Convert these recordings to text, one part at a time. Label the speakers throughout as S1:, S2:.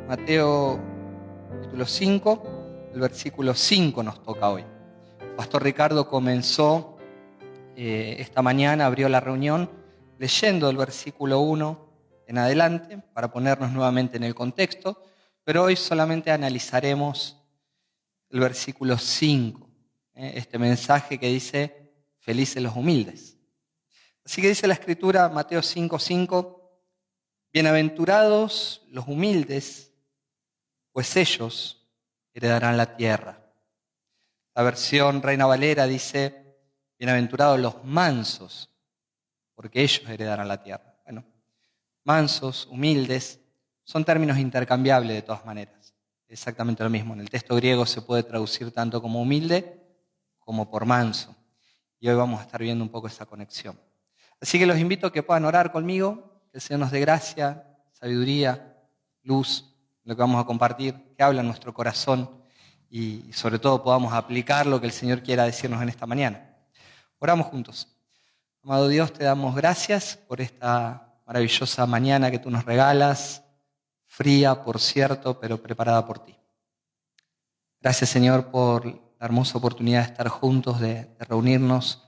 S1: Mateo capítulo 5, el versículo 5 nos toca hoy. Pastor Ricardo comenzó esta mañana, abrió la reunión leyendo el versículo 1 en adelante para ponernos nuevamente en el contexto, pero hoy solamente analizaremos el versículo 5, este mensaje que dice, felices los humildes. Así que dice la Escritura, Mateo 5:5, bienaventurados los humildes, pues ellos heredarán la tierra. La versión Reina Valera dice, bienaventurados los mansos, porque ellos heredarán la tierra. Bueno, mansos, humildes, son términos intercambiables de todas maneras. Exactamente lo mismo. En el texto griego se puede traducir tanto como humilde como por manso. Y hoy vamos a estar viendo un poco esa conexión. Así que los invito a que puedan orar conmigo, que el Señor nos dé gracia, sabiduría, luz, lo que vamos a compartir, que habla en nuestro corazón y sobre todo podamos aplicar lo que el Señor quiera decirnos en esta mañana. Oramos juntos. Amado Dios, te damos gracias por esta maravillosa mañana que tú nos regalas, fría, por cierto, pero preparada por ti. Gracias, Señor, por la hermosa oportunidad de estar juntos, de reunirnos,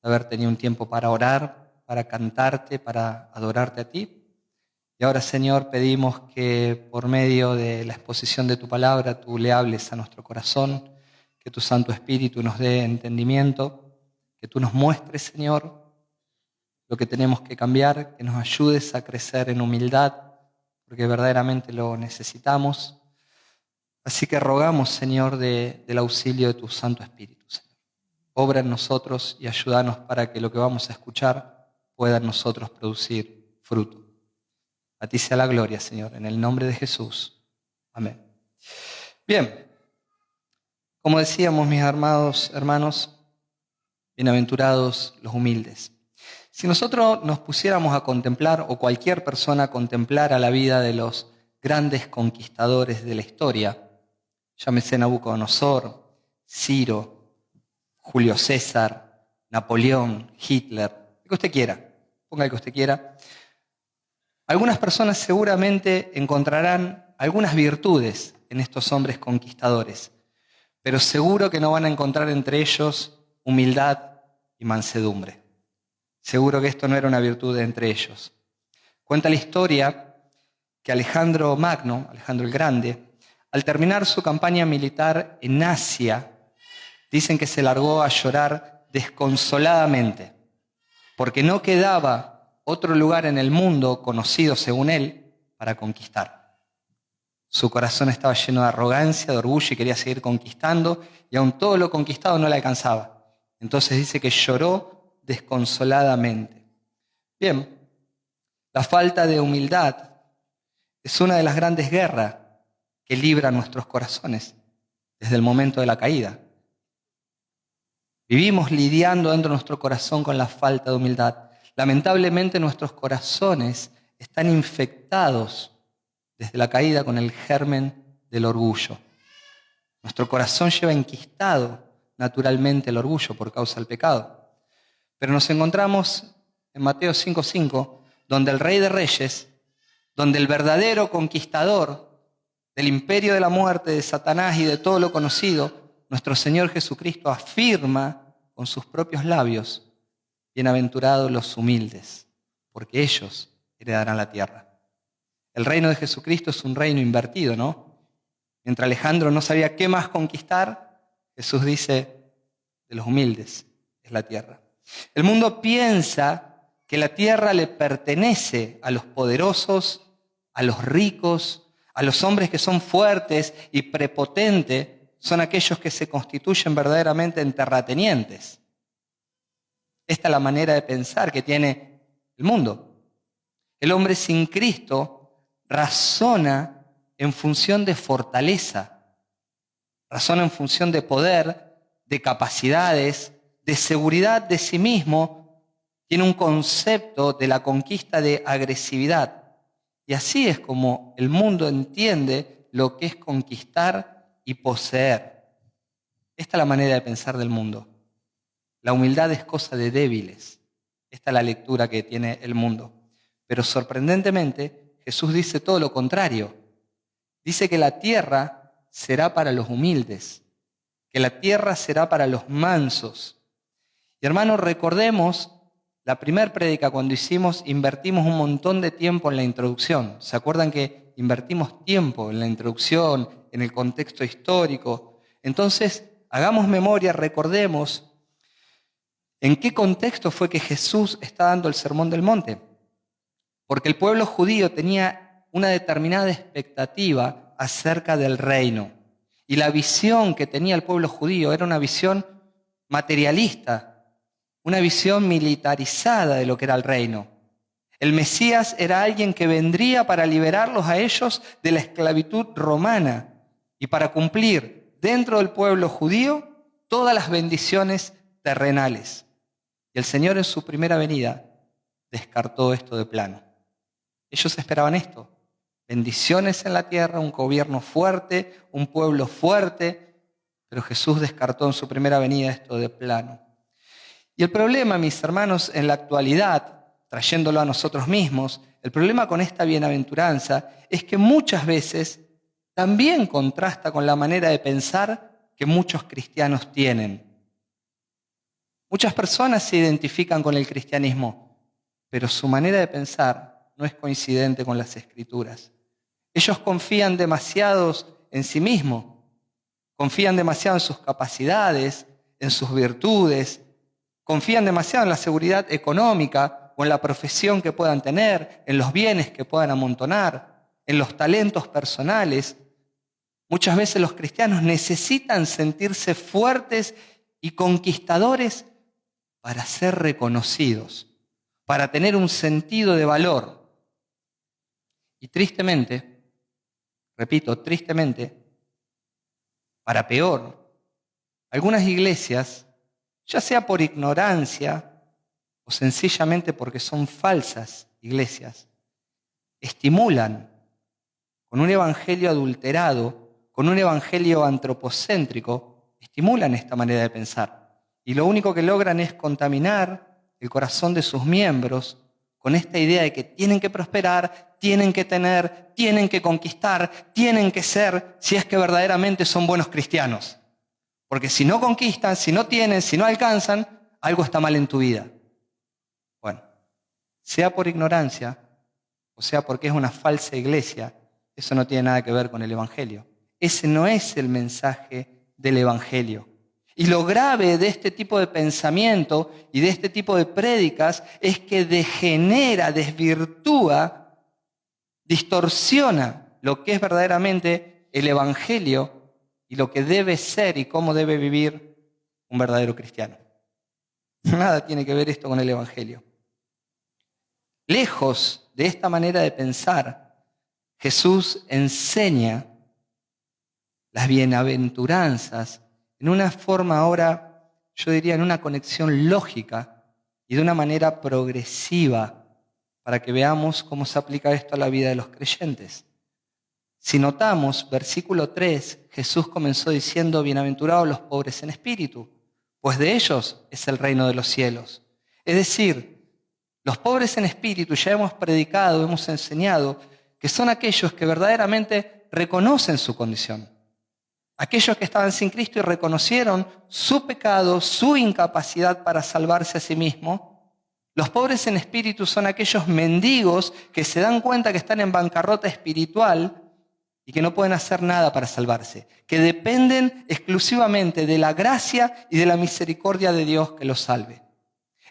S1: de haber tenido un tiempo para orar, para cantarte, para adorarte a ti. Y ahora, Señor, pedimos que por medio de la exposición de tu palabra tú le hables a nuestro corazón, que tu Santo Espíritu nos dé entendimiento, que tú nos muestres, Señor, lo que tenemos que cambiar, que nos ayudes a crecer en humildad, porque verdaderamente lo necesitamos. Así que rogamos, Señor, del auxilio de tu Santo Espíritu, Señor. Obra en nosotros y ayúdanos para que lo que vamos a escuchar pueda en nosotros producir fruto. A ti sea la gloria, Señor, en el nombre de Jesús. Amén. Bien, como decíamos, mis amados hermanos, bienaventurados los humildes. Si nosotros nos pusiéramos a contemplar, o cualquier persona contemplara la vida de los grandes conquistadores de la historia, llámese Nabucodonosor, Ciro, Julio César, Napoleón, Hitler, el que usted quiera, ponga el que usted quiera. Algunas personas seguramente encontrarán algunas virtudes en estos hombres conquistadores, pero seguro que no van a encontrar entre ellos humildad y mansedumbre. Seguro que esto no era una virtud entre ellos. Cuenta la historia que Alejandro Magno, Alejandro el Grande, al terminar su campaña militar en Asia, dicen que se largó a llorar desconsoladamente, porque no quedaba otro lugar en el mundo conocido, según él, para conquistar. Su corazón estaba lleno de arrogancia, de orgullo y quería seguir conquistando, y aún todo lo conquistado no le alcanzaba. Entonces dice que lloró desconsoladamente. Bien, la falta de humildad es una de las grandes guerras que libran nuestros corazones desde el momento de la caída. Vivimos lidiando dentro de nuestro corazón con la falta de humildad. Lamentablemente nuestros corazones están infectados desde la caída con el germen del orgullo. Nuestro corazón lleva enquistado naturalmente el orgullo por causa del pecado. Pero nos encontramos en Mateo 5:5, donde el Rey de Reyes, donde el verdadero conquistador del imperio de la muerte, de Satanás y de todo lo conocido, nuestro Señor Jesucristo afirma con sus propios labios, bienaventurados los humildes, porque ellos heredarán la tierra. El reino de Jesucristo es un reino invertido, ¿no? Mientras Alejandro no sabía qué más conquistar, Jesús dice, de los humildes es la tierra. El mundo piensa que la tierra le pertenece a los poderosos, a los ricos, a los hombres que son fuertes y prepotentes, son aquellos que se constituyen verdaderamente en terratenientes. Esta es la manera de pensar que tiene el mundo. El hombre sin Cristo razona en función de fortaleza, razona en función de poder, de capacidades, de seguridad de sí mismo, tiene un concepto de la conquista de agresividad. Y así es como el mundo entiende lo que es conquistar y poseer. Esta es la manera de pensar del mundo. La humildad es cosa de débiles. Esta es la lectura que tiene el mundo. Pero sorprendentemente, Jesús dice todo lo contrario. Dice que la tierra será para los humildes, que la tierra será para los mansos. Y hermanos, recordemos la primera prédica cuando invertimos un montón de tiempo en la introducción. ¿Se acuerdan que invertimos tiempo en la introducción, en el contexto histórico? Entonces, hagamos memoria, recordemos en qué contexto fue que Jesús está dando el Sermón del Monte. Porque el pueblo judío tenía una determinada expectativa acerca del reino. Y la visión que tenía el pueblo judío era una visión materialista, una visión militarizada de lo que era el reino. El Mesías era alguien que vendría para liberarlos a ellos de la esclavitud romana y para cumplir dentro del pueblo judío todas las bendiciones terrenales. Y el Señor en su primera venida descartó esto de plano. Ellos esperaban esto: bendiciones en la tierra, un gobierno fuerte, un pueblo fuerte, pero Jesús descartó en su primera venida esto de plano. Y el problema, mis hermanos, en la actualidad, trayéndolo a nosotros mismos, el problema con esta bienaventuranza es que muchas veces también contrasta con la manera de pensar que muchos cristianos tienen. Muchas personas se identifican con el cristianismo, pero su manera de pensar no es coincidente con las Escrituras. Ellos confían demasiado en sí mismos, confían demasiado en sus capacidades, en sus virtudes, confían demasiado en la seguridad económica o en la profesión que puedan tener, en los bienes que puedan amontonar, en los talentos personales. Muchas veces los cristianos necesitan sentirse fuertes y conquistadores para ser reconocidos, para tener un sentido de valor. Y tristemente, repito, tristemente, para peor, algunas iglesias, ya sea por ignorancia o sencillamente porque son falsas iglesias, estimulan con un evangelio adulterado, con un evangelio antropocéntrico, estimulan esta manera de pensar. Y lo único que logran es contaminar el corazón de sus miembros con esta idea de que tienen que prosperar, tienen que tener, tienen que conquistar, tienen que ser, si es que verdaderamente son buenos cristianos. Porque si no conquistan, si no tienen, si no alcanzan, algo está mal en tu vida. Bueno, sea por ignorancia, o sea porque es una falsa iglesia, eso no tiene nada que ver con el Evangelio. Ese no es el mensaje del Evangelio. Y lo grave de este tipo de pensamiento y de este tipo de prédicas es que degenera, desvirtúa, distorsiona lo que es verdaderamente el Evangelio y lo que debe ser y cómo debe vivir un verdadero cristiano. Nada tiene que ver esto con el Evangelio. Lejos de esta manera de pensar, Jesús enseña las bienaventuranzas en una forma ahora, yo diría, en una conexión lógica y de una manera progresiva para que veamos cómo se aplica esto a la vida de los creyentes. Si notamos, versículo 3, Jesús comenzó diciendo: bienaventurados los pobres en espíritu, pues de ellos es el reino de los cielos. Es decir, los pobres en espíritu, ya hemos predicado, hemos enseñado, que son aquellos que verdaderamente reconocen su condición. Aquellos que estaban sin Cristo y reconocieron su pecado, su incapacidad para salvarse a sí mismos. Los pobres en espíritu son aquellos mendigos que se dan cuenta que están en bancarrota espiritual y que no pueden hacer nada para salvarse, que dependen exclusivamente de la gracia y de la misericordia de Dios que los salve.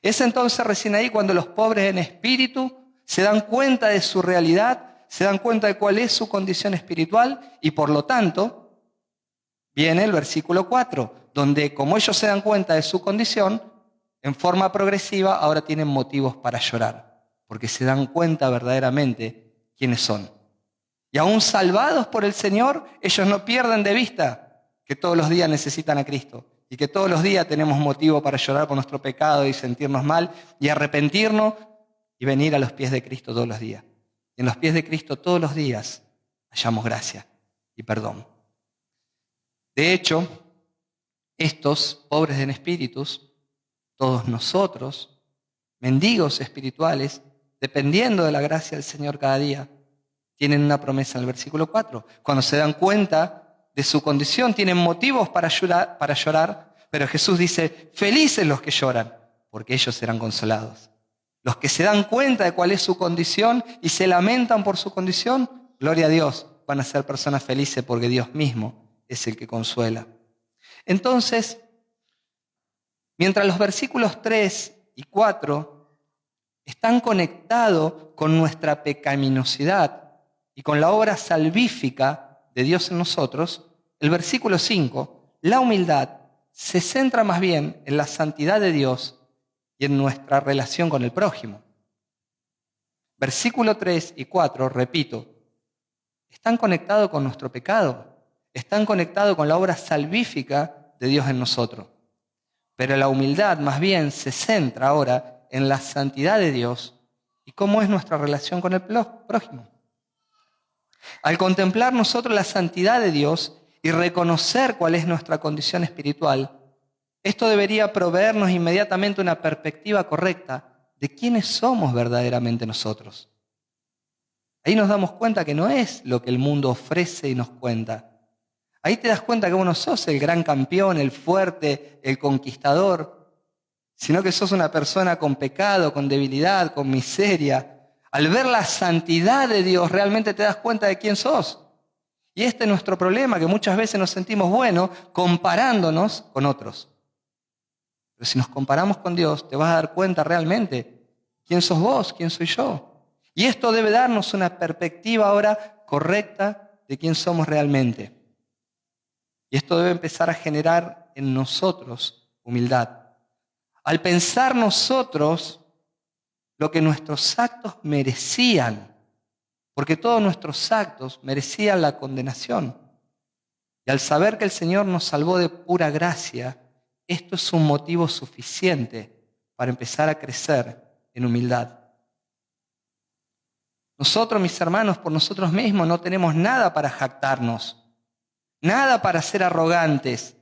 S1: Es entonces recién ahí cuando los pobres en espíritu se dan cuenta de su realidad, se dan cuenta de cuál es su condición espiritual y por lo tanto viene el versículo 4, donde como ellos se dan cuenta de su condición, en forma progresiva ahora tienen motivos para llorar, porque se dan cuenta verdaderamente quiénes son. Y aún salvados por el Señor, ellos no pierden de vista que todos los días necesitan a Cristo y que todos los días tenemos motivo para llorar por nuestro pecado y sentirnos mal y arrepentirnos y venir a los pies de Cristo todos los días. Y en los pies de Cristo todos los días hallamos gracia y perdón. De hecho, estos pobres en espíritus, todos nosotros, mendigos espirituales, dependiendo de la gracia del Señor cada día, tienen una promesa en el versículo 4. Cuando se dan cuenta de su condición, tienen motivos para llorar, pero Jesús dice, felices los que lloran, porque ellos serán consolados. Los que se dan cuenta de cuál es su condición y se lamentan por su condición, gloria a Dios, van a ser personas felices porque Dios mismo es el que consuela. Entonces, mientras los versículos 3 y 4 están conectados con nuestra pecaminosidad y con la obra salvífica de Dios en nosotros, el versículo 5, la humildad, se centra más bien en la santidad de Dios y en nuestra relación con el prójimo. Versículo 3 y 4, repito, están conectados con nuestro pecado, están conectados con la obra salvífica de Dios en nosotros. Pero la humildad más bien se centra ahora en la santidad de Dios y cómo es nuestra relación con el prójimo. Al contemplar nosotros la santidad de Dios y reconocer cuál es nuestra condición espiritual, esto debería proveernos inmediatamente una perspectiva correcta de quiénes somos verdaderamente nosotros. Ahí nos damos cuenta que no es lo que el mundo ofrece y nos cuenta. Ahí te das cuenta que vos no sos el gran campeón, el fuerte, el conquistador, sino que sos una persona con pecado, con debilidad, con miseria. Al ver la santidad de Dios, realmente te das cuenta de quién sos. Y este es nuestro problema, que muchas veces nos sentimos buenos comparándonos con otros. Pero si nos comparamos con Dios, te vas a dar cuenta realmente quién sos vos, quién soy yo. Y esto debe darnos una perspectiva ahora correcta de quién somos realmente. Y esto debe empezar a generar en nosotros humildad. Al pensar nosotros lo que nuestros actos merecían, porque todos nuestros actos merecían la condenación. Y al saber que el Señor nos salvó de pura gracia, esto es un motivo suficiente para empezar a crecer en humildad. Nosotros, mis hermanos, por nosotros mismos no tenemos nada para jactarnos, nada para ser arrogantes,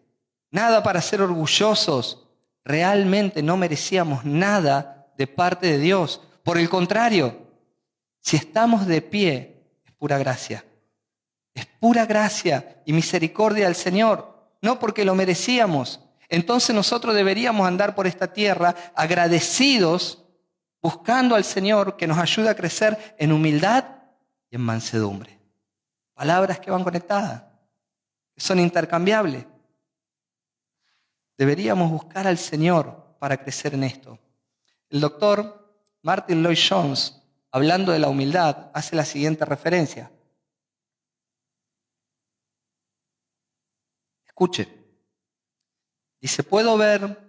S1: nada para ser orgullosos. Realmente no merecíamos nada de parte de Dios. Por el contrario, si estamos de pie, es pura gracia. Es pura gracia y misericordia del Señor, no porque lo merecíamos. Entonces nosotros deberíamos andar por esta tierra agradecidos, buscando al Señor que nos ayude a crecer en humildad y en mansedumbre. Palabras que van conectadas, que son intercambiables. Deberíamos buscar al Señor para crecer en esto. El doctor Martin Lloyd-Jones, hablando de la humildad, hace la siguiente referencia. Escuche. Dice, puedo ver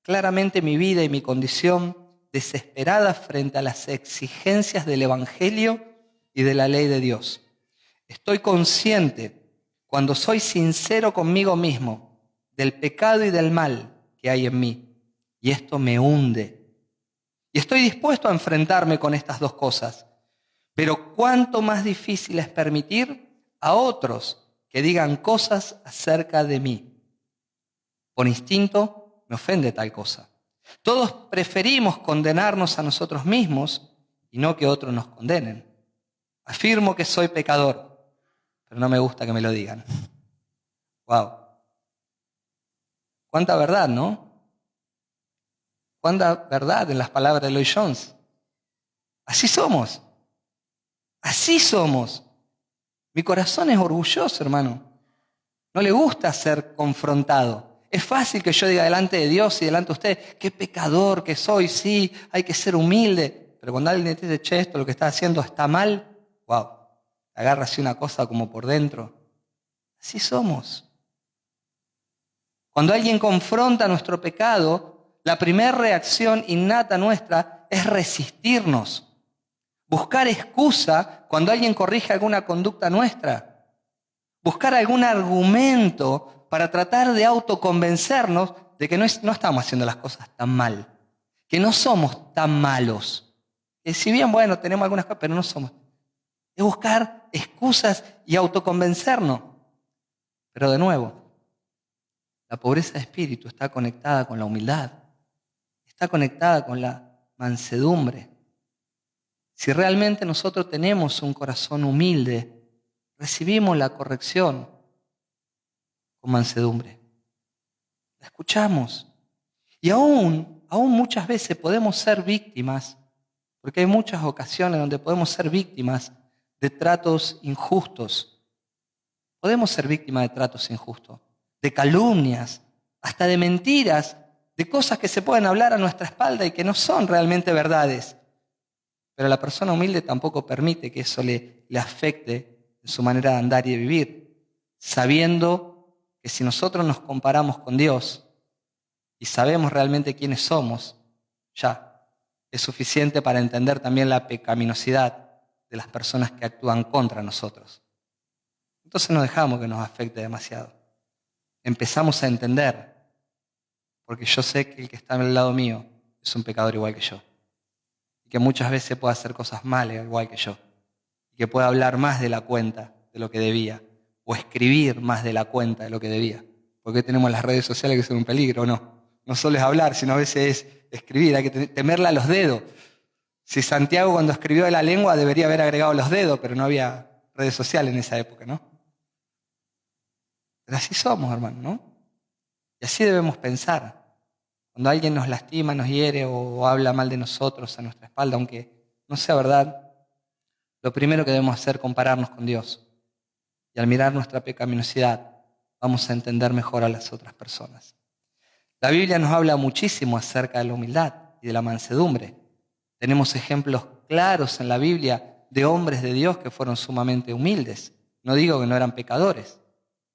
S1: claramente mi vida y mi condición desesperada frente a las exigencias del Evangelio y de la ley de Dios. Estoy consciente, cuando soy sincero conmigo mismo, del pecado y del mal que hay en mí, y esto me hunde. Y estoy dispuesto a enfrentarme con estas dos cosas, pero cuánto más difícil es permitir a otros que digan cosas acerca de mí. Por instinto me ofende tal cosa. Todos preferimos condenarnos a nosotros mismos y no que otros nos condenen. Afirmo que soy pecador, pero no me gusta que me lo digan. Wow. Cuánta verdad, ¿no? Cuánta verdad en las palabras de Lloyd-Jones. Así somos. Así somos. Mi corazón es orgulloso, hermano. No le gusta ser confrontado. Es fácil que yo diga delante de Dios y delante de usted, qué pecador que soy, sí, hay que ser humilde. Pero cuando alguien te dice, che, esto lo que está haciendo está mal, wow, agarra así una cosa como por dentro. Así somos. Cuando alguien confronta nuestro pecado, la primera reacción innata nuestra es resistirnos. Buscar excusa cuando alguien corrige alguna conducta nuestra. Buscar algún argumento para tratar de autoconvencernos de que no estamos haciendo las cosas tan mal, que no somos tan malos. Que si bien, bueno, tenemos algunas cosas, pero no somos. Es buscar excusas y autoconvencernos. Pero de nuevo, la pobreza de espíritu está conectada con la humildad, está conectada con la mansedumbre. Si realmente nosotros tenemos un corazón humilde, recibimos la corrección con mansedumbre. La escuchamos. Y aún muchas veces podemos ser víctimas, porque hay muchas ocasiones donde podemos ser víctimas de tratos injustos. Podemos ser víctimas de tratos injustos, de calumnias, hasta de mentiras, de cosas que se pueden hablar a nuestra espalda y que no son realmente verdades. Pero la persona humilde tampoco permite que eso le afecte en su manera de andar y de vivir, sabiendo que si nosotros nos comparamos con Dios y sabemos realmente quiénes somos, ya es suficiente para entender también la pecaminosidad de las personas que actúan contra nosotros. Entonces no dejamos que nos afecte demasiado. Empezamos a entender, porque yo sé que el que está al lado mío es un pecador igual que yo. Y que muchas veces puede hacer cosas malas igual que yo. Y que puede hablar más de la cuenta de lo que debía. O escribir más de la cuenta de lo que debía. Porque tenemos las redes sociales que son un peligro, ¿no? No solo es hablar, sino a veces es escribir. Hay que temerla a los dedos. Si Santiago cuando escribió de la lengua debería haber agregado los dedos, pero no había redes sociales en esa época, ¿no? Pero así somos, hermano, ¿no? Y así debemos pensar. Cuando alguien nos lastima, nos hiere o habla mal de nosotros a nuestra espalda, aunque no sea verdad, lo primero que debemos hacer es compararnos con Dios. Y al mirar nuestra pecaminosidad, vamos a entender mejor a las otras personas. La Biblia nos habla muchísimo acerca de la humildad y de la mansedumbre. Tenemos ejemplos claros en la Biblia de hombres de Dios que fueron sumamente humildes. No digo que no eran pecadores,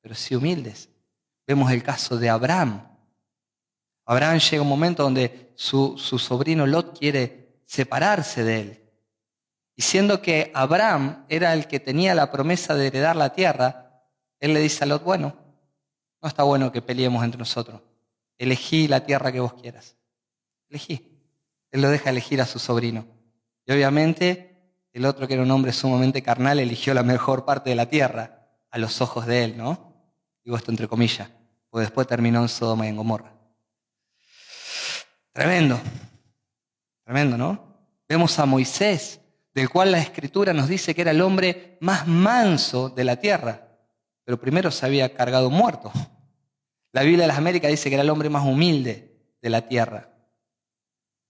S1: pero sí humildes. Vemos el caso de Abraham. Abraham llega un momento donde su sobrino Lot quiere separarse de él. Y siendo que Abraham era el que tenía la promesa de heredar la tierra, él le dice a Lot, bueno, no está bueno que peleemos entre nosotros. Elegí la tierra que vos quieras. Elegí. Él lo deja elegir a su sobrino. Y obviamente el otro, que era un hombre sumamente carnal, eligió la mejor parte de la tierra a los ojos de él, ¿no? Digo esto entre comillas, porque después terminó en Sodoma y en Gomorra. Tremendo, tremendo, ¿no? Vemos a Moisés, del cual la Escritura nos dice que era el hombre más manso de la tierra, pero primero se había cargado un muerto. La Biblia de las Américas dice que era el hombre más humilde de la tierra,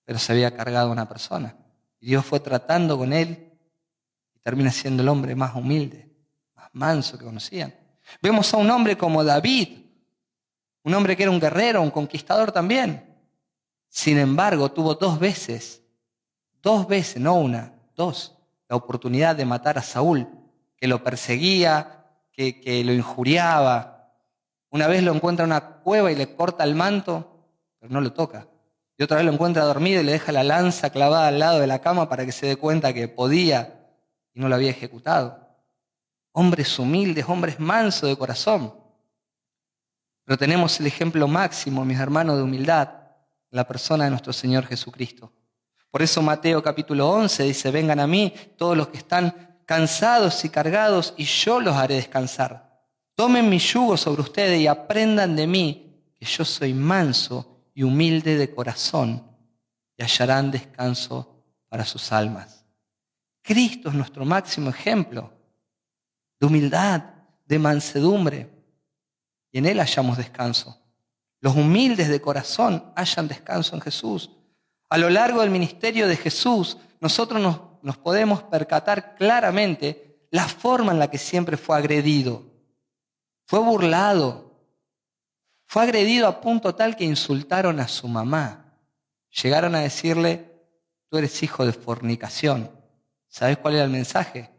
S1: pero se había cargado una persona. Y Dios fue tratando con él y termina siendo el hombre más humilde, más manso que conocían. Vemos a un hombre como David, un hombre que era un guerrero, un conquistador también. Sin embargo, tuvo dos veces, no una, dos, la oportunidad de matar a Saúl, que lo perseguía, que lo injuriaba. Una vez lo encuentra en una cueva y le corta el manto, pero no lo toca. Y otra vez lo encuentra dormido y le deja la lanza clavada al lado de la cama para que se dé cuenta que podía y no lo había ejecutado. Hombres humildes, hombres mansos de corazón. Pero tenemos el ejemplo máximo, mis hermanos, de humildad, la persona de nuestro Señor Jesucristo. Por eso Mateo capítulo 11 dice, vengan a mí todos los que están cansados y cargados y yo los haré descansar. Tomen mi yugo sobre ustedes y aprendan de mí, que yo soy manso y humilde de corazón, y hallarán descanso para sus almas. Cristo es nuestro máximo ejemplo de humildad, de mansedumbre, y en Él hallamos descanso. Los humildes de corazón hallan descanso en Jesús. A lo largo del ministerio de Jesús, nosotros nos podemos percatar claramente la forma en la que siempre fue agredido. Fue burlado. Fue agredido a punto tal que insultaron a su mamá. Llegaron a decirle, tú eres hijo de fornicación. ¿Sabes cuál era el mensaje?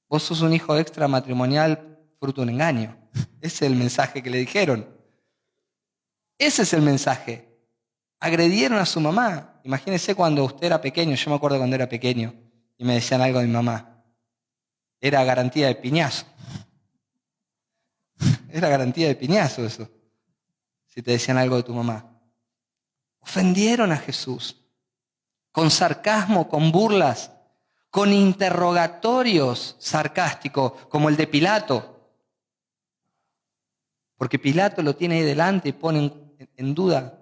S1: Vos sos un hijo extramatrimonial fruto de un engaño. Ese es el mensaje que le dijeron. Ese es el mensaje. Agredieron a su mamá. Imagínese cuando usted era pequeño. Yo me acuerdo cuando era pequeño y me decían algo de mi mamá. Era garantía de piñazo. Era garantía de piñazo eso. Si te decían algo de tu mamá. Ofendieron a Jesús. Con sarcasmo, con burlas, con interrogatorios sarcásticos, como el de Pilato. Porque Pilato lo tiene ahí delante y pone en duda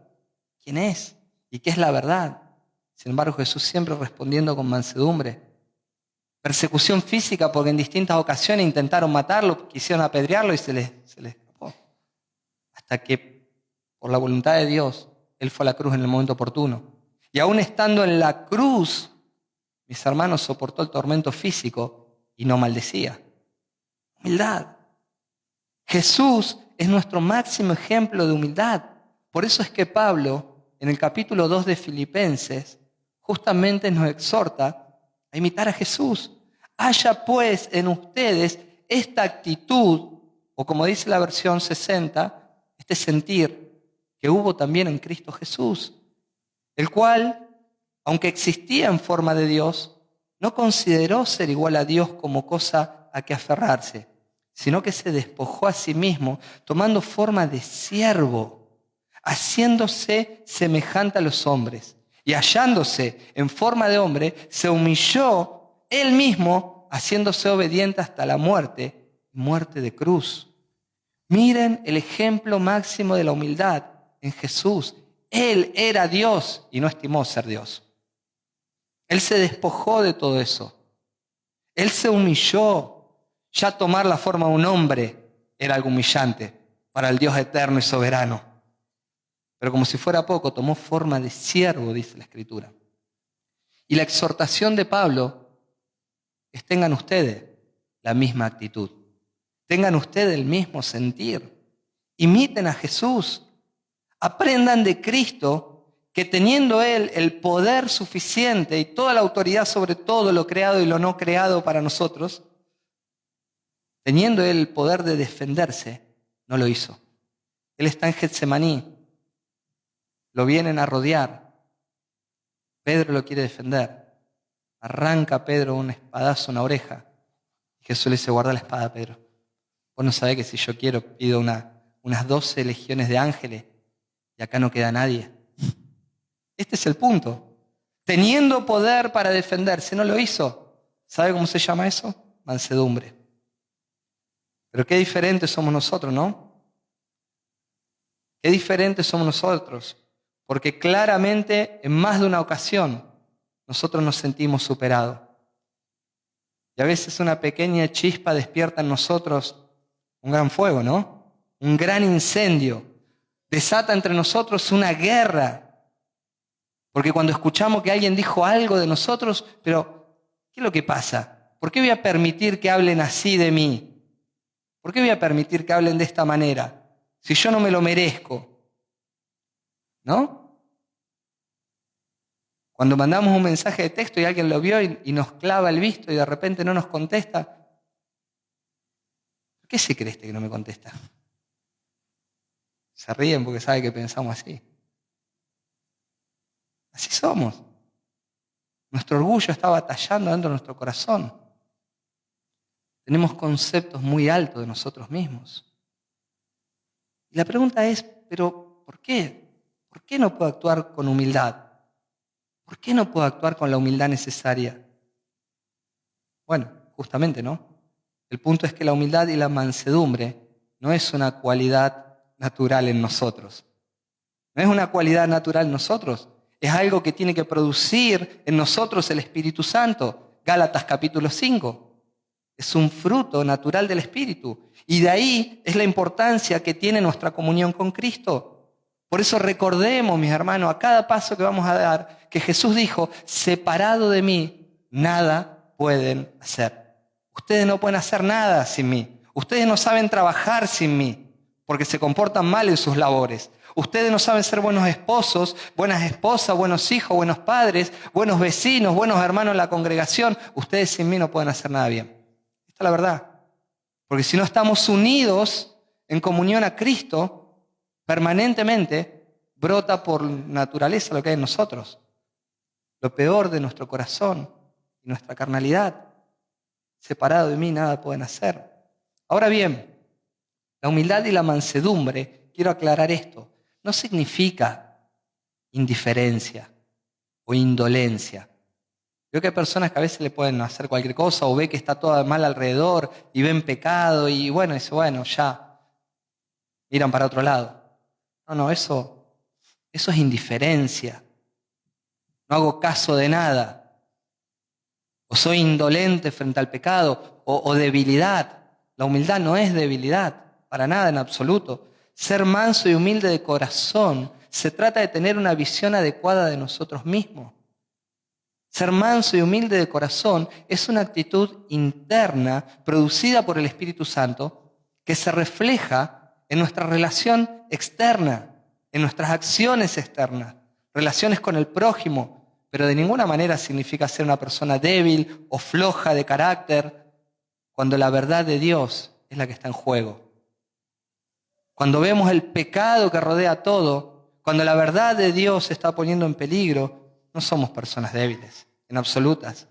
S1: quién es y qué es la verdad. Sin embargo, Jesús siempre respondiendo con mansedumbre. Persecución física porque en distintas ocasiones intentaron matarlo, quisieron apedrearlo y se les escapó. Hasta que, por la voluntad de Dios, Él fue a la cruz en el momento oportuno. Y aún estando en la cruz, mis hermanos, soportó el tormento físico y no maldecía. Humildad. Jesús es nuestro máximo ejemplo de humildad. Por eso es que Pablo, en el capítulo 2 de Filipenses, justamente nos exhorta a imitar a Jesús. Haya pues en ustedes esta actitud, o como dice la versión 60, este sentir que hubo también en Cristo Jesús, el cual, aunque existía en forma de Dios, no consideró ser igual a Dios como cosa a que aferrarse, sino que se despojó a sí mismo, tomando forma de siervo, haciéndose semejante a los hombres. Y hallándose en forma de hombre, se humilló él mismo, haciéndose obediente hasta la muerte, muerte de cruz. Miren el ejemplo máximo de la humildad en Jesús. Él era Dios y no estimó ser Dios. Él se despojó de todo eso. Él se humilló. Ya tomar la forma de un hombre era algo humillante para el Dios eterno y soberano. Pero como si fuera poco, tomó forma de siervo, dice la Escritura. Y la exhortación de Pablo es: tengan ustedes la misma actitud. Tengan ustedes el mismo sentir. Imiten a Jesús. Aprendan de Cristo, que teniendo Él el poder suficiente y toda la autoridad sobre todo lo creado y lo no creado para nosotros, teniendo Él el poder de defenderse, no lo hizo. Él está en Getsemaní. Lo vienen a rodear. Pedro lo quiere defender. Arranca a Pedro un espadazo en la oreja. Jesús le dice: guarda la espada, Pedro. Vos no sabés que si yo quiero pido unas 12 legiones de ángeles y acá no queda nadie. Este es el punto. Teniendo poder para defenderse, no lo hizo. ¿Sabe cómo se llama eso? Mansedumbre. Pero qué diferentes somos nosotros, ¿no? Qué diferentes somos nosotros. Porque claramente en más de una ocasión nosotros nos sentimos superados. Y a veces una pequeña chispa despierta en nosotros un gran fuego, ¿no? Un gran incendio. Desata entre nosotros una guerra. Porque cuando escuchamos que alguien dijo algo de nosotros, pero ¿qué es lo que pasa? ¿Por qué voy a permitir que hablen así de mí? ¿Por qué voy a permitir que hablen de esta manera? Si yo no me lo merezco. ¿No? Cuando mandamos un mensaje de texto y alguien lo vio y nos clava el visto y de repente no nos contesta, ¿por qué se cree que no me contesta? Se ríen porque sabe que pensamos así. Así somos. Nuestro orgullo está batallando dentro de nuestro corazón. Tenemos conceptos muy altos de nosotros mismos. Y la pregunta es, ¿pero por qué? ¿Por qué no puedo actuar con humildad? ¿Por qué no puedo actuar con la humildad necesaria? Bueno, justamente, ¿no? El punto es que la humildad y la mansedumbre no es una cualidad natural en nosotros. No es una cualidad natural en nosotros. Es algo que tiene que producir en nosotros el Espíritu Santo. Gálatas capítulo 5. Es un fruto natural del Espíritu. Y de ahí es la importancia que tiene nuestra comunión con Cristo. Por eso recordemos, mis hermanos, a cada paso que vamos a dar, que Jesús dijo: separado de mí, nada pueden hacer. Ustedes no pueden hacer nada sin mí. Ustedes no saben trabajar sin mí, porque se comportan mal en sus labores. Ustedes no saben ser buenos esposos, buenas esposas, buenos hijos, buenos padres, buenos vecinos, buenos hermanos en la congregación. Ustedes sin mí no pueden hacer nada bien. Esta es la verdad. Porque si no estamos unidos en comunión a Cristo, permanentemente brota por naturaleza lo que hay en nosotros. Lo peor de nuestro corazón y nuestra carnalidad. Separado de mí nada pueden hacer. Ahora bien, la humildad y la mansedumbre, quiero aclarar esto, no significa indiferencia o indolencia. Veo que hay personas que a veces le pueden hacer cualquier cosa o ve que está todo mal alrededor y ven pecado y bueno, dice, bueno, ya, miran para otro lado. No, eso es indiferencia. no hago caso de nada, o soy indolente frente al pecado, o debilidad. La humildad no es debilidad, para nada en absoluto. Ser manso y humilde de corazón se trata de tener una visión adecuada de nosotros mismos. Ser manso y humilde de corazón es una actitud interna producida por el Espíritu Santo que se refleja en nuestra relación externa, en nuestras acciones externas, relaciones con el prójimo, pero de ninguna manera significa ser una persona débil o floja de carácter cuando la verdad de Dios es la que está en juego. Cuando vemos el pecado que rodea todo, cuando la verdad de Dios se está poniendo en peligro, no somos personas débiles, en absolutas.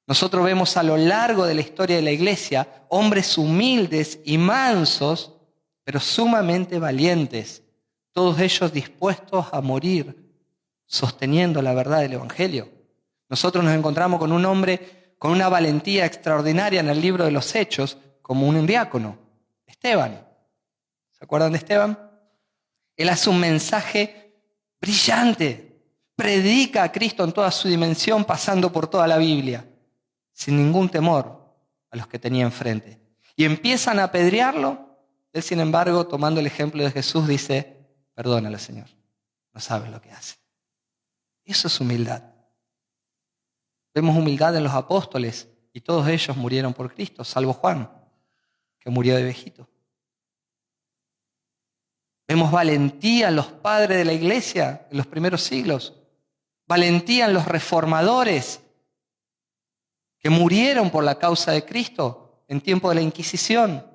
S1: Nosotros vemos a lo largo de la historia de la iglesia hombres humildes y mansos, pero sumamente valientes, todos ellos dispuestos a morir sosteniendo la verdad del Evangelio. Nosotros nos encontramos con un hombre con una valentía extraordinaria en el libro de los Hechos, como un diácono, Esteban. ¿Se acuerdan de Esteban? Él hace un mensaje brillante, predica a Cristo en toda su dimensión, pasando por toda la Biblia, sin ningún temor a los que tenía enfrente. Y empiezan a apedrearlo. Él, sin embargo, tomando el ejemplo de Jesús, dice: perdónalo, Señor, no sabes lo que hace. Eso es humildad. Vemos humildad en los apóstoles, y todos ellos murieron por Cristo, salvo Juan, que murió de viejito. Vemos valentía en los padres de la iglesia en los primeros siglos, valentía en los reformadores que murieron por la causa de Cristo en tiempo de la Inquisición.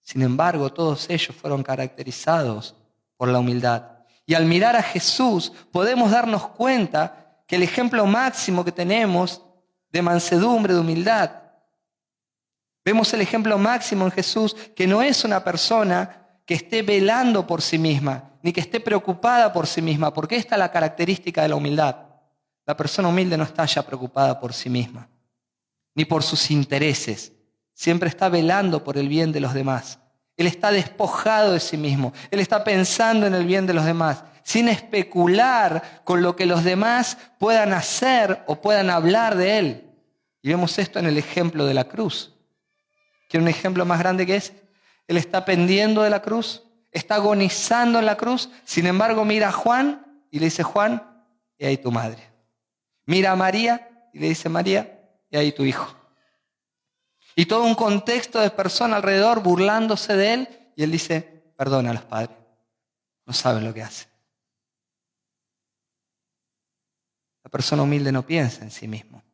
S1: Sin embargo, todos ellos fueron caracterizados por la humildad. Y al mirar a Jesús podemos darnos cuenta que el ejemplo máximo que tenemos de mansedumbre, de humildad, vemos el ejemplo máximo en Jesús, que no es una persona que esté velando por sí misma, ni que esté preocupada por sí misma, porque esta es la característica de la humildad. La persona humilde no está ya preocupada por sí misma, ni por sus intereses. Siempre está velando por el bien de los demás. Él está despojado de sí mismo. Él está pensando en el bien de los demás, sin especular con lo que los demás puedan hacer o puedan hablar de él. Y vemos esto en el ejemplo de la cruz. ¿Quiere un ejemplo más grande que es? Él está pendiendo de la cruz, está agonizando en la cruz. Sin embargo, mira a Juan y le dice: Juan, y ahí tu madre. Mira a María y le dice: María, y ahí tu hijo. Y todo un contexto de personas alrededor burlándose de él, y él dice: perdona a los padres, no saben lo que hacen. La persona humilde no piensa en sí mismo,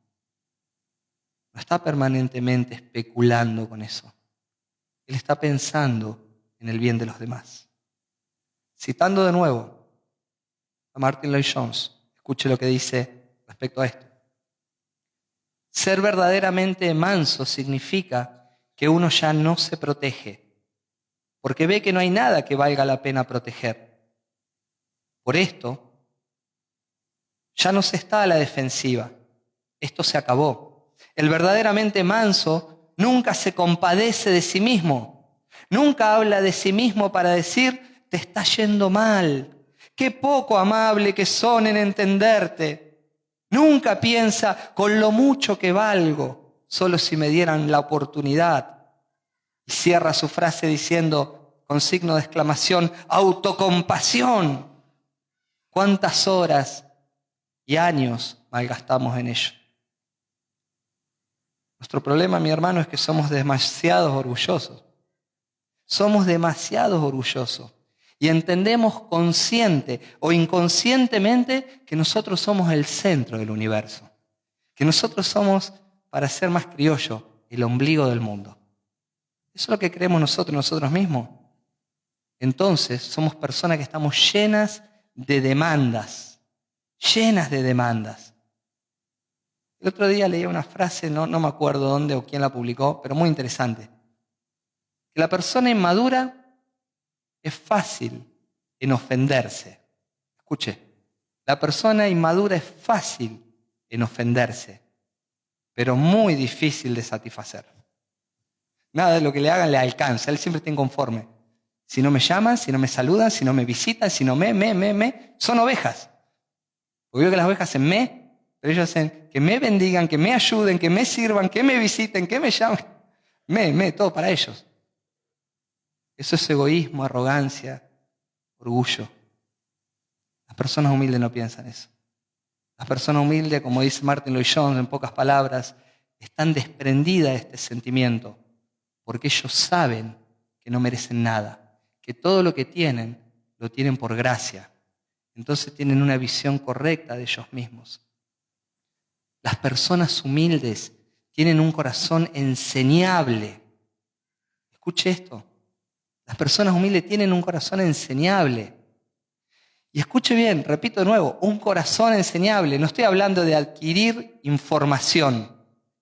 S1: no está permanentemente especulando con eso. Él está pensando en el bien de los demás. Citando de nuevo a Martin Lloyd-Jones, escuche lo que dice respecto a esto. Ser verdaderamente manso significa que uno ya no se protege, porque ve que no hay nada que valga la pena proteger. Por esto, ya no se está a la defensiva. Esto se acabó. El verdaderamente manso nunca se compadece de sí mismo. Nunca habla de sí mismo para decir: te está yendo mal. Qué poco amable que son en entenderte. Nunca piensa: con lo mucho que valgo, solo si me dieran la oportunidad. Y cierra su frase diciendo, con signo de exclamación: autocompasión. ¿Cuántas horas y años malgastamos en ello? Nuestro problema, mi hermano, es que somos demasiados orgullosos. Somos demasiados orgullosos. Y entendemos consciente o inconscientemente que nosotros somos el centro del universo. Que nosotros somos, para ser más criollo, el ombligo del mundo. Eso es lo que creemos nosotros mismos. Entonces, somos personas que estamos llenas de demandas. Llenas de demandas. El otro día leí una frase, no me acuerdo dónde o quién la publicó, pero muy interesante. Que la persona inmadura es fácil en ofenderse. Escuche, la persona inmadura es fácil en ofenderse, pero muy difícil de satisfacer. Nada de lo que le hagan le alcanza, él siempre está inconforme. Si no me llaman, si no me saludan, si no me visitan, si no son ovejas. Porque veo que las ovejas hacen me, pero ellos hacen que me bendigan, que me ayuden, que me sirvan, que me visiten, que me llamen. Todo para ellos. Eso es egoísmo, arrogancia, orgullo. Las personas humildes no piensan eso. Las personas humildes, como dice Martin Lloyd-Jones en pocas palabras, están desprendidas de este sentimiento, porque ellos saben que no merecen nada, que todo lo que tienen, lo tienen por gracia. Entonces tienen una visión correcta de ellos mismos. Las personas humildes tienen un corazón enseñable. Escuche esto. Las personas humildes tienen un corazón enseñable. Y escuche bien, repito de nuevo, un corazón enseñable. No estoy hablando de adquirir información.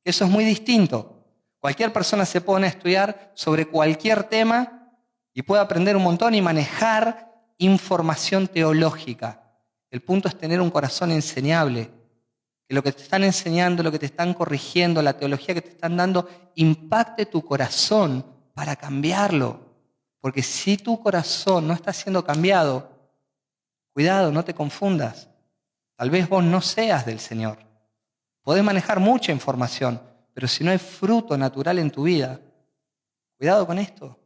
S1: Eso es muy distinto. Cualquier persona se pone a estudiar sobre cualquier tema y puede aprender un montón y manejar información teológica. El punto es tener un corazón enseñable. Que lo que te están enseñando, lo que te están corrigiendo, la teología que te están dando, impacte tu corazón para cambiarlo. Porque si tu corazón no está siendo cambiado, cuidado, no te confundas. Tal vez vos no seas del Señor. Podés manejar mucha información, pero si no hay fruto natural en tu vida, cuidado con esto.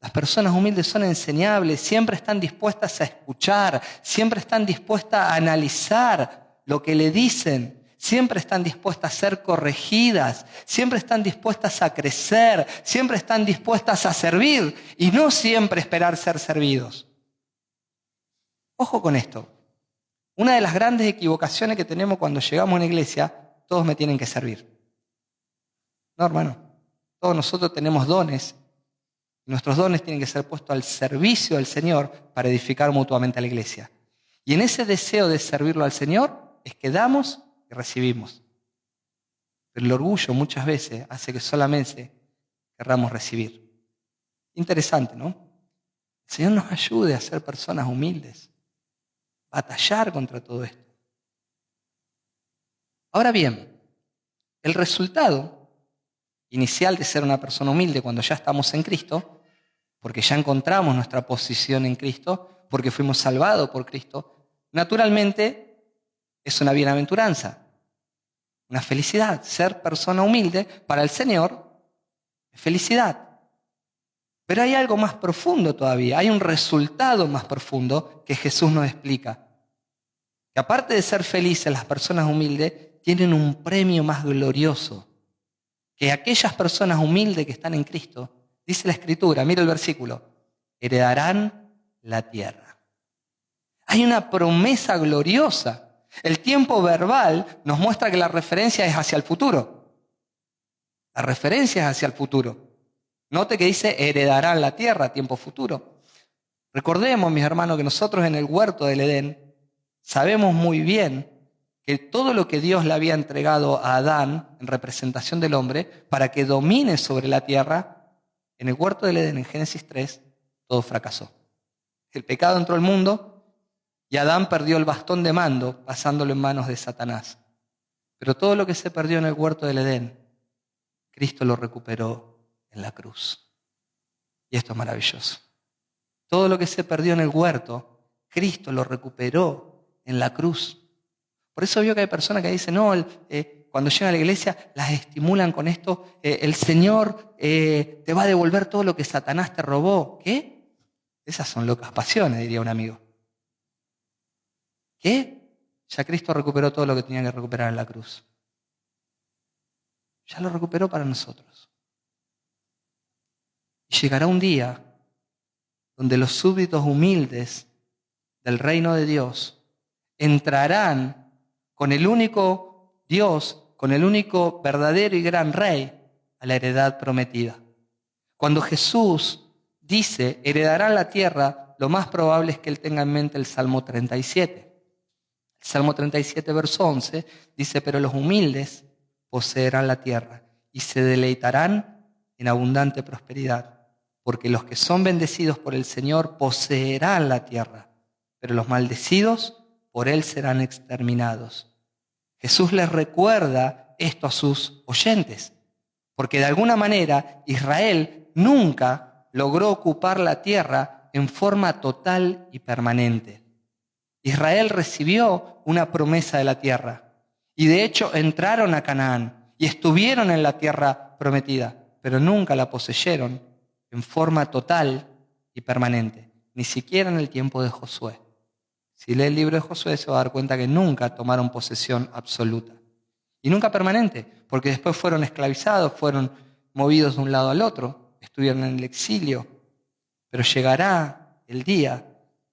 S1: Las personas humildes son enseñables, siempre están dispuestas a escuchar, siempre están dispuestas a analizar lo que le dicen, siempre están dispuestas a ser corregidas, siempre están dispuestas a crecer, siempre están dispuestas a servir y no siempre esperar ser servidos. Ojo con esto. Una de las grandes equivocaciones que tenemos cuando llegamos a una iglesia, todos me tienen que servir. No, hermano. Todos nosotros tenemos dones. Nuestros dones tienen que ser puestos al servicio del Señor para edificar mutuamente a la iglesia. Y en ese deseo de servirlo al Señor es que damos y recibimos. Pero el orgullo muchas veces hace que solamente querramos recibir. Interesante, ¿no? El Señor nos ayude a ser personas humildes. Batallar contra todo esto. Ahora bien, el resultado inicial de ser una persona humilde cuando ya estamos en Cristo, porque ya encontramos nuestra posición en Cristo, porque fuimos salvados por Cristo, naturalmente es una bienaventuranza, una felicidad. Ser persona humilde para el Señor es felicidad. Pero hay algo más profundo todavía, hay un resultado más profundo que Jesús nos explica. Que aparte de ser felices, las personas humildes tienen un premio más glorioso. Que aquellas personas humildes que están en Cristo, dice la Escritura, mira el versículo, heredarán la tierra. Hay una promesa gloriosa. El tiempo verbal nos muestra que la referencia es hacia el futuro. La referencia es hacia el futuro. Note que dice heredarán la tierra, tiempo futuro. Recordemos, mis hermanos, que nosotros en el huerto del Edén sabemos muy bien que todo lo que Dios le había entregado a Adán en representación del hombre para que domine sobre la tierra, en el huerto del Edén, en Génesis 3, todo fracasó. El pecado entró al mundo y Adán perdió el bastón de mando pasándolo en manos de Satanás. Pero todo lo que se perdió en el huerto del Edén, Cristo lo recuperó en la cruz. Y esto es maravilloso. Todo lo que se perdió en el huerto, Cristo lo recuperó en la cruz. Por eso veo que hay personas que dicen, no, cuando llegan a la iglesia las estimulan con esto, el Señor te va a devolver todo lo que Satanás te robó. ¿Qué? Esas son locas pasiones, diría un amigo. ¿Qué? Ya Cristo recuperó todo lo que tenía que recuperar en la cruz. Ya lo recuperó para nosotros. Y llegará un día donde los súbditos humildes del reino de Dios entrarán con el único Dios, con el único verdadero y gran Rey, a la heredad prometida. Cuando Jesús dice, heredarán la tierra, lo más probable es que él tenga en mente el Salmo 37. El Salmo 37, verso 11, dice, pero los humildes poseerán la tierra y se deleitarán en abundante prosperidad. Porque los que son bendecidos por el Señor poseerán la tierra, pero los maldecidos por Él serán exterminados. Jesús les recuerda esto a sus oyentes, porque de alguna manera Israel nunca logró ocupar la tierra en forma total y permanente. Israel recibió una promesa de la tierra y de hecho entraron a Canaán y estuvieron en la tierra prometida, pero nunca la poseyeron en forma total y permanente, ni siquiera en el tiempo de Josué. Si lee el libro de Josué se va a dar cuenta que nunca tomaron posesión absoluta. Y nunca permanente, porque después fueron esclavizados, fueron movidos de un lado al otro, estuvieron en el exilio. Pero llegará el día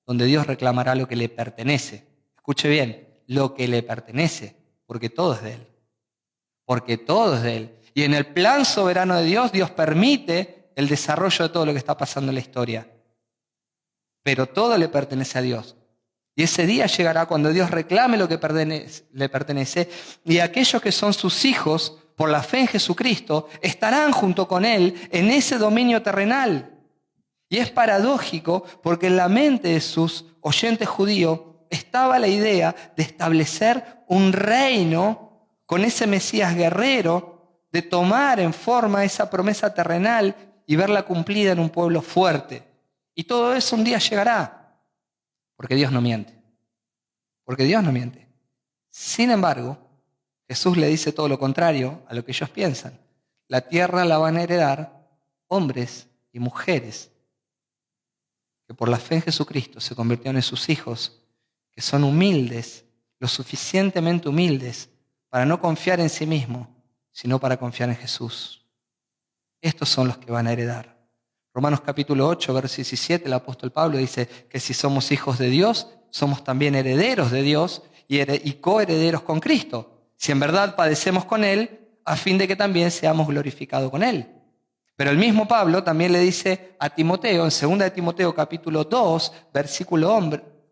S1: donde Dios reclamará lo que le pertenece. Escuche bien, lo que le pertenece, porque todo es de Él. Porque todo es de Él. Y en el plan soberano de Dios, Dios permite el desarrollo de todo lo que está pasando en la historia. Pero todo le pertenece a Dios. Y ese día llegará cuando Dios reclame lo que le pertenece y aquellos que son sus hijos por la fe en Jesucristo estarán junto con Él en ese dominio terrenal. Y es paradójico porque en la mente de sus oyentes judíos estaba la idea de establecer un reino con ese Mesías guerrero, de tomar en forma esa promesa terrenal y verla cumplida en un pueblo fuerte. Y todo eso un día llegará. Porque Dios no miente. Porque Dios no miente. Sin embargo, Jesús le dice todo lo contrario a lo que ellos piensan. La tierra la van a heredar hombres y mujeres que por la fe en Jesucristo se convirtieron en sus hijos, que son humildes, lo suficientemente humildes para no confiar en sí mismos, sino para confiar en Jesús. Estos son los que van a heredar. Romanos capítulo 8, verso 17, el apóstol Pablo dice que si somos hijos de Dios, somos también herederos de Dios y coherederos con Cristo, si en verdad padecemos con Él, a fin de que también seamos glorificados con Él. Pero el mismo Pablo también le dice a Timoteo, en 2 de Timoteo capítulo 2, versículo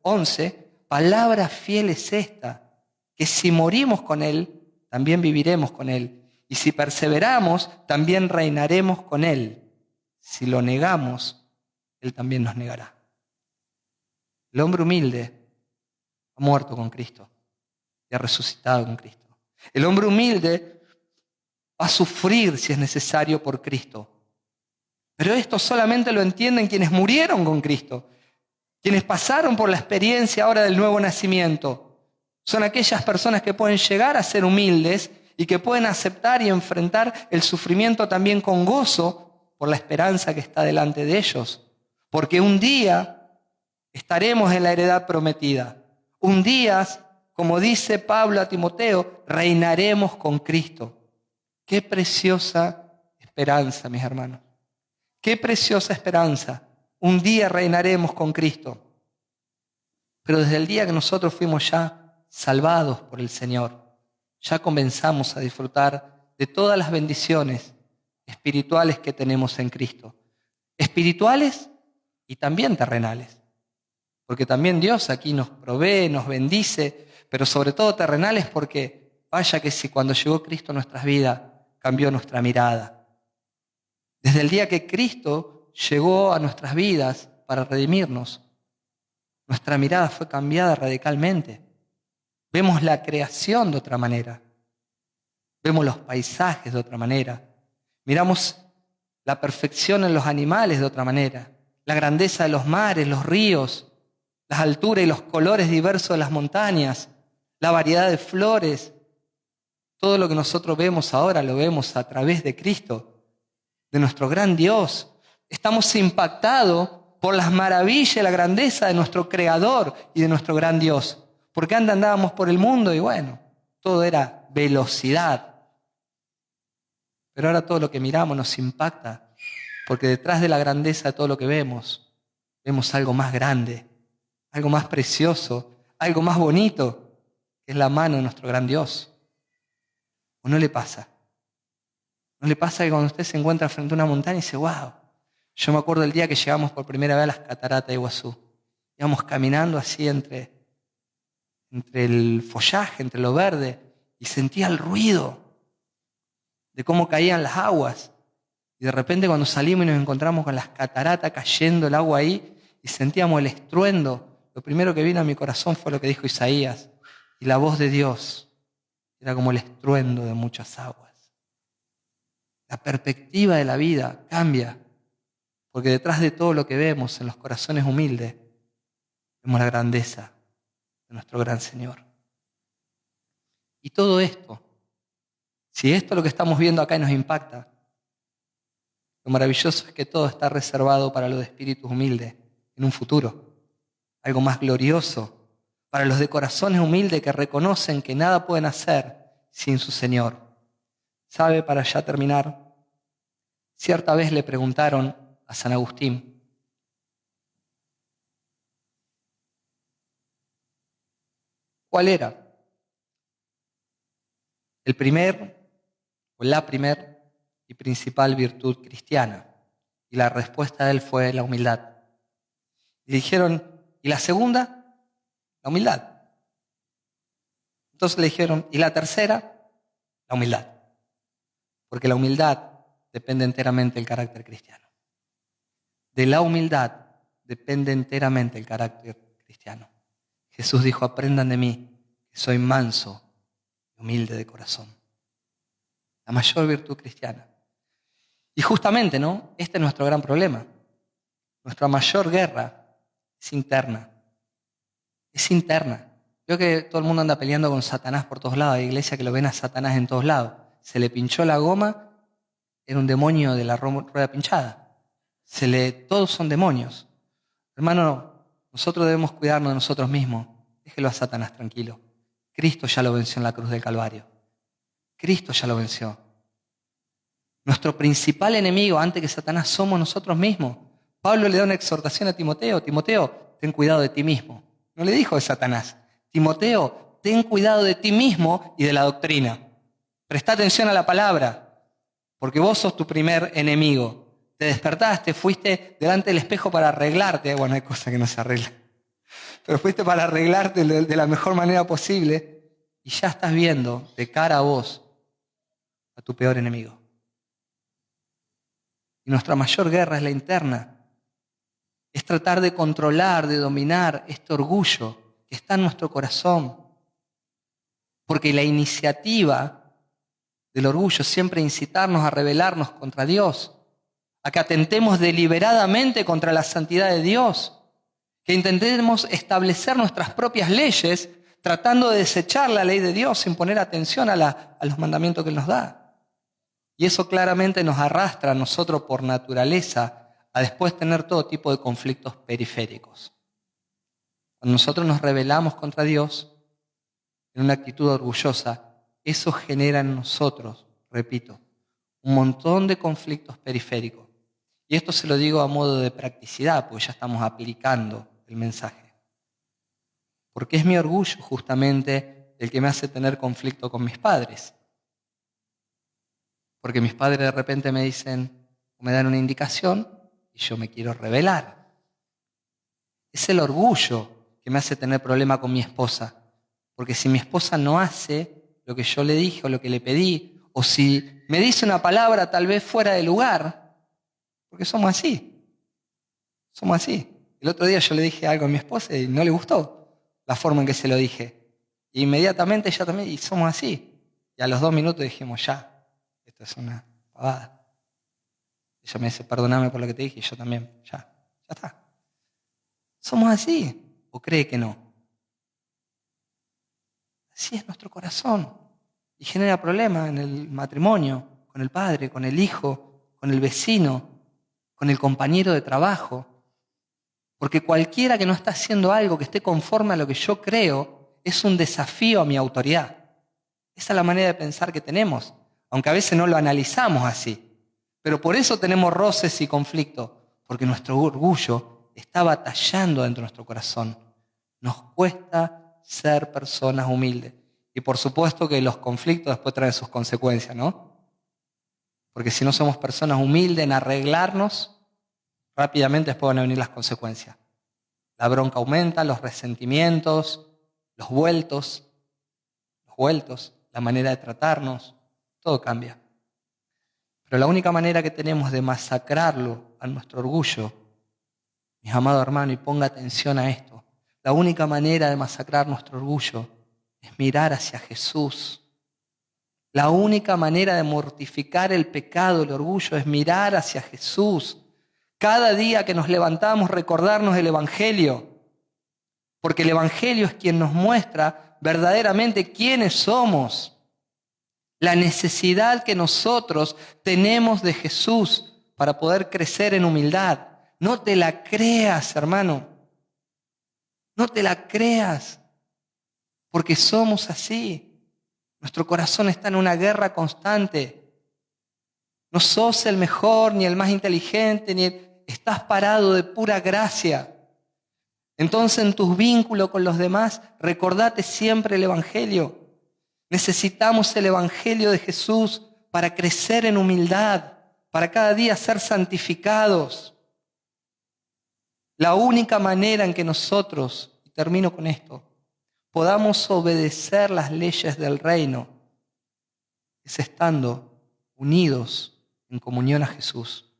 S1: 11, palabra fiel es esta, que si morimos con Él, también viviremos con Él, y si perseveramos, también reinaremos con Él. Si lo negamos, Él también nos negará. El hombre humilde ha muerto con Cristo y ha resucitado con Cristo. El hombre humilde va a sufrir si es necesario por Cristo. Pero esto solamente lo entienden quienes murieron con Cristo, quienes pasaron por la experiencia ahora del nuevo nacimiento. Son aquellas personas que pueden llegar a ser humildes y que pueden aceptar y enfrentar el sufrimiento también con gozo, por la esperanza que está delante de ellos. Porque un día estaremos en la heredad prometida. Un día, como dice Pablo a Timoteo, reinaremos con Cristo. Qué preciosa esperanza, mis hermanos. Qué preciosa esperanza. Un día reinaremos con Cristo. Pero desde el día que nosotros fuimos ya salvados por el Señor, ya comenzamos a disfrutar de todas las bendiciones espirituales que tenemos en Cristo. Espirituales y también terrenales. Porque también Dios aquí nos provee, nos bendice, pero sobre todo terrenales porque vaya que si cuando llegó Cristo a nuestras vidas cambió nuestra mirada. Desde el día que Cristo llegó a nuestras vidas para redimirnos, nuestra mirada fue cambiada radicalmente. Vemos la creación de otra manera. Vemos los paisajes de otra manera. Miramos la perfección en los animales de otra manera, la grandeza de los mares, los ríos, las alturas y los colores diversos de las montañas, la variedad de flores. Todo lo que nosotros vemos ahora lo vemos a través de Cristo, de nuestro gran Dios. Estamos impactados por las maravillas y la grandeza de nuestro Creador y de nuestro gran Dios. Porque antes andábamos por el mundo y bueno, todo era velocidad. Pero ahora todo lo que miramos nos impacta, porque detrás de la grandeza de todo lo que vemos, vemos algo más grande, algo más precioso, algo más bonito, que es la mano de nuestro gran Dios. ¿O no le pasa? ¿No le pasa que cuando usted se encuentra frente a una montaña y dice, wow? Yo me acuerdo el día que llegamos por primera vez a las cataratas de Iguazú. Íbamos caminando así entre el follaje, entre lo verde, y sentía el ruido de cómo caían las aguas. Y de repente cuando salimos y nos encontramos con las cataratas cayendo el agua ahí y sentíamos el estruendo, lo primero que vino a mi corazón fue lo que dijo Isaías. Y la voz de Dios era como el estruendo de muchas aguas. La perspectiva de la vida cambia, porque detrás de todo lo que vemos en los corazones humildes, vemos la grandeza de nuestro gran Señor. Y todo esto, si esto es lo que estamos viendo acá y nos impacta, lo maravilloso es que todo está reservado para los de espíritus humildes en un futuro, algo más glorioso, para los de corazones humildes que reconocen que nada pueden hacer sin su Señor. ¿Sabe? Para ya terminar, cierta vez le preguntaron a San Agustín, ¿cuál era el primer o la primer y principal virtud cristiana? Y la respuesta de él fue la humildad. Y dijeron, ¿y la segunda? La humildad. Entonces le dijeron, ¿y la tercera? La humildad. Porque la humildad depende enteramente del carácter cristiano. De la humildad depende enteramente el carácter cristiano. Jesús dijo, aprendan de mí, que soy manso y humilde de corazón. La mayor virtud cristiana. Y justamente, ¿no? Este es nuestro gran problema. Nuestra mayor guerra es interna. Es interna. Creo que todo el mundo anda peleando con Satanás por todos lados. Hay iglesias que lo ven a Satanás en todos lados. Se le pinchó la goma, era un demonio de la rueda pinchada. Todos son demonios. Hermano, nosotros debemos cuidarnos de nosotros mismos. Déjelo a Satanás tranquilo. Cristo ya lo venció en la cruz del Calvario. Cristo ya lo venció. Nuestro principal enemigo antes que Satanás somos nosotros mismos. Pablo le da una exhortación a Timoteo. Timoteo, ten cuidado de ti mismo. No le dijo de Satanás. Timoteo, ten cuidado de ti mismo y de la doctrina. Presta atención a la palabra, porque vos sos tu primer enemigo. Te despertaste, fuiste delante del espejo para arreglarte. Bueno, hay cosas que no se arreglan. Pero fuiste para arreglarte de la mejor manera posible y ya estás viendo de cara a vos a tu peor enemigo. Y nuestra mayor guerra es la interna. Es tratar de controlar, de dominar este orgullo que está en nuestro corazón. Porque la iniciativa del orgullo siempre incitarnos a rebelarnos contra Dios, a que atentemos deliberadamente contra la santidad de Dios, que intentemos establecer nuestras propias leyes tratando de desechar la ley de Dios sin poner atención a los mandamientos que Él nos da. Y eso claramente nos arrastra a nosotros por naturaleza a después tener todo tipo de conflictos periféricos. Cuando nosotros nos rebelamos contra Dios en una actitud orgullosa, eso genera en nosotros, repito, un montón de conflictos periféricos. Y esto se lo digo a modo de practicidad, porque ya estamos aplicando el mensaje. Porque es mi orgullo justamente el que me hace tener conflicto con mis padres. Porque mis padres de repente me dicen, o me dan una indicación, y yo me quiero rebelar. Es el orgullo que me hace tener problema con mi esposa. Porque si mi esposa no hace lo que yo le dije o lo que le pedí, o si me dice una palabra tal vez fuera de lugar, porque somos así. Somos así. El otro día yo le dije algo a mi esposa y no le gustó la forma en que se lo dije. E inmediatamente ella también, y somos así. Y a los 2 minutos dijimos, ya, esto es una pavada. Ella me dice, perdóname por lo que te dije, y yo también, ya está. ¿Somos así? ¿O cree que no? Así es nuestro corazón. Y genera problemas en el matrimonio, con el padre, con el hijo, con el vecino, con el compañero de trabajo. Porque cualquiera que no está haciendo algo que esté conforme a lo que yo creo es un desafío a mi autoridad. Esa es la manera de pensar que tenemos, aunque a veces no lo analizamos así. Pero por eso tenemos roces y conflictos, porque nuestro orgullo está batallando dentro de nuestro corazón. Nos cuesta ser personas humildes. Y por supuesto que los conflictos después traen sus consecuencias, ¿no? Porque si no somos personas humildes en arreglarnos, rápidamente después van a venir las consecuencias. La bronca aumenta, los resentimientos, los vueltos, la manera de tratarnos, todo cambia. Pero la única manera que tenemos de masacrarlo a nuestro orgullo, mis amados hermanos, y ponga atención a esto, la única manera de masacrar nuestro orgullo es mirar hacia Jesús. La única manera de mortificar el pecado, el orgullo, es mirar hacia Jesús. Cada día que nos levantamos, recordarnos el Evangelio. porque el Evangelio es quien nos muestra verdaderamente quiénes somos, la necesidad que nosotros tenemos de Jesús para poder crecer en humildad. No te la creas, hermano, no te la creas, porque somos así. Nuestro corazón está en una guerra constante. No sos el mejor, ni el más inteligente, estás parado de pura gracia. Entonces, en tus vínculos con los demás, recordate siempre el Evangelio. Necesitamos el Evangelio de Jesús para crecer en humildad, para cada día ser santificados. La única manera en que nosotros, y termino con esto, podamos obedecer las leyes del reino es estando unidos en comunión a Jesús.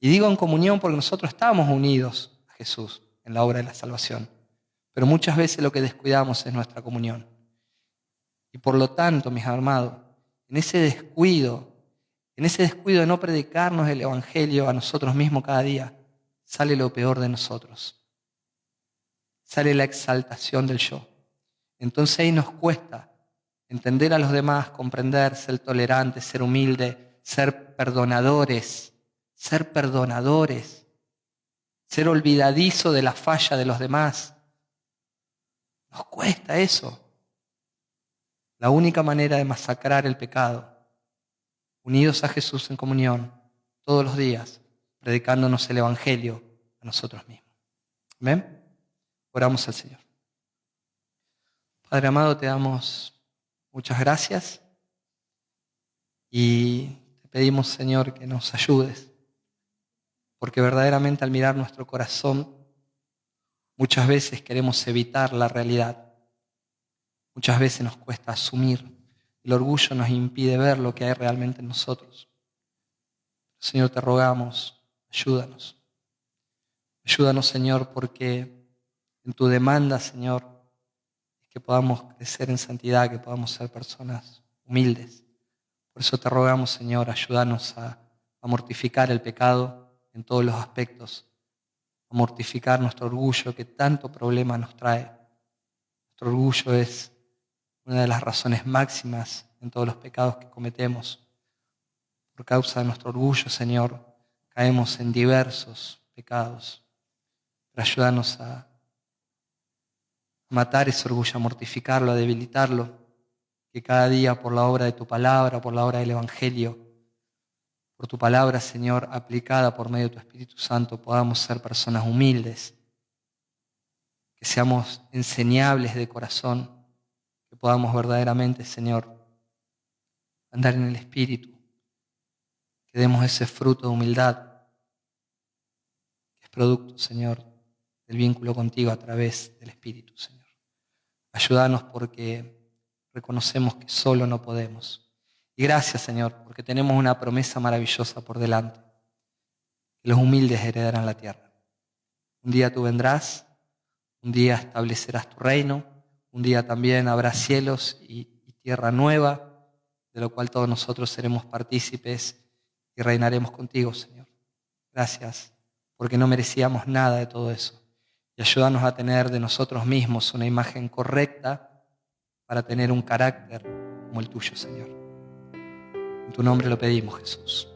S1: Y digo en comunión porque nosotros estamos unidos a Jesús en la obra de la salvación, pero muchas veces lo que descuidamos es nuestra comunión. Y por lo tanto, mis amados, en ese descuido de no predicarnos el Evangelio a nosotros mismos cada día, sale lo peor de nosotros. Sale la exaltación del yo. Entonces ahí nos cuesta entender a los demás, comprender, ser tolerantes, ser humildes, ser perdonadores, ser olvidadizo de la falla de los demás. Nos cuesta eso. La única manera de masacrar el pecado, unidos a Jesús en comunión, todos los días, predicándonos el Evangelio a nosotros mismos. ¿Amén? Oramos al Señor. Padre amado, te damos muchas gracias y te pedimos, Señor, que nos ayudes, porque verdaderamente al mirar nuestro corazón, muchas veces queremos evitar la realidad. Muchas veces nos cuesta asumir. El orgullo nos impide ver lo que hay realmente en nosotros. Señor, te rogamos, ayúdanos. Ayúdanos, Señor, porque en tu demanda, Señor, es que podamos crecer en santidad, que podamos ser personas humildes. Por eso te rogamos, Señor, ayúdanos a mortificar el pecado en todos los aspectos, a mortificar nuestro orgullo que tanto problema nos trae. Nuestro orgullo es una de las razones máximas en todos los pecados que cometemos. Por causa de nuestro orgullo, Señor, caemos en diversos pecados. Pero ayúdanos a matar ese orgullo, a mortificarlo, a debilitarlo, que cada día por la obra de tu palabra, por la obra del Evangelio, por tu palabra, Señor, aplicada por medio de tu Espíritu Santo, podamos ser personas humildes, que seamos enseñables de corazón, que podamos verdaderamente, Señor, andar en el Espíritu, que demos ese fruto de humildad, que es producto, Señor, del vínculo contigo a través del Espíritu, Señor. Ayúdanos porque reconocemos que solo no podemos. Y gracias, Señor, porque tenemos una promesa maravillosa por delante, que los humildes heredarán la tierra. Un día tú vendrás, un día establecerás tu reino, un día también habrá cielos y tierra nueva, de lo cual todos nosotros seremos partícipes y reinaremos contigo, Señor. Gracias, porque no merecíamos nada de todo eso. Y ayúdanos a tener de nosotros mismos una imagen correcta para tener un carácter como el tuyo, Señor. En tu nombre lo pedimos, Jesús.